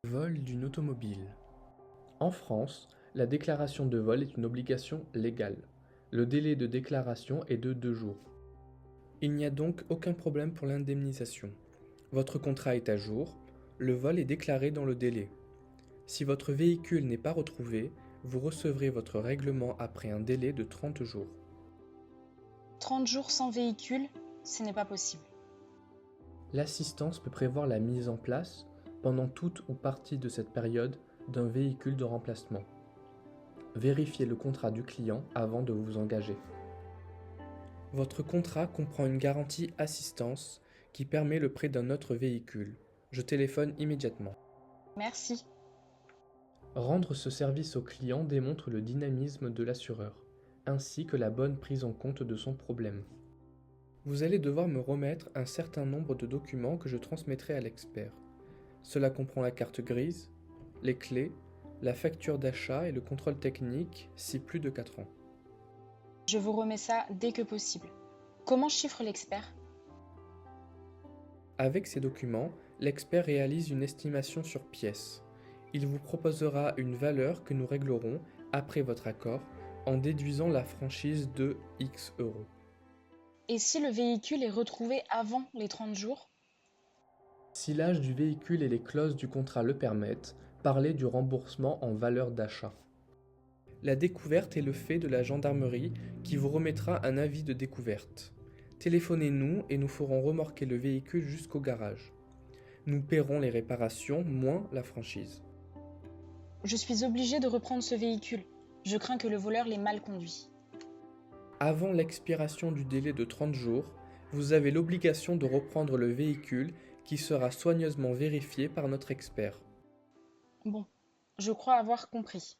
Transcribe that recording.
Vol d'une automobile. En France, la déclaration de vol est une obligation légale. Le délai de déclaration est de 2 jours. Il n'y a donc aucun problème pour l'indemnisation. Votre contrat est à jour, le vol est déclaré dans le délai. Si votre véhicule n'est pas retrouvé, vous recevrez votre règlement après un délai de 30 jours. 30 jours sans véhicule, ce n'est pas possible. L'assistance peut prévoir la mise en place, pendant toute ou partie de cette période, d'un véhicule de remplacement. Vérifiez le contrat du client avant de vous engager. Votre contrat comprend une garantie assistance qui permet le prêt d'un autre véhicule. Je téléphone immédiatement. Merci. Rendre ce service au client démontre le dynamisme de l'assureur, ainsi que la bonne prise en compte de son problème. Vous allez devoir me remettre un certain nombre de documents que je transmettrai à l'expert. Cela comprend la carte grise, les clés, la facture d'achat et le contrôle technique si plus de 4 ans. Je vous remets ça dès que possible. Comment chiffre l'expert? Avec ces documents, l'expert réalise une estimation sur pièce. Il vous proposera une valeur que nous réglerons, après votre accord, en déduisant la franchise de X euros. Et si le véhicule est retrouvé avant les 30 jours? Si l'âge du véhicule et les clauses du contrat le permettent, parlez du remboursement en valeur d'achat. La découverte est le fait de la gendarmerie qui vous remettra un avis de découverte. Téléphonez-nous et nous ferons remorquer le véhicule jusqu'au garage. Nous paierons les réparations moins la franchise. Je suis obligée de reprendre ce véhicule. Je crains que le voleur l'ait mal conduit. Avant l'expiration du délai de 30 jours, vous avez l'obligation de reprendre le véhicule qui sera soigneusement vérifié par notre expert. Bon, je crois avoir compris.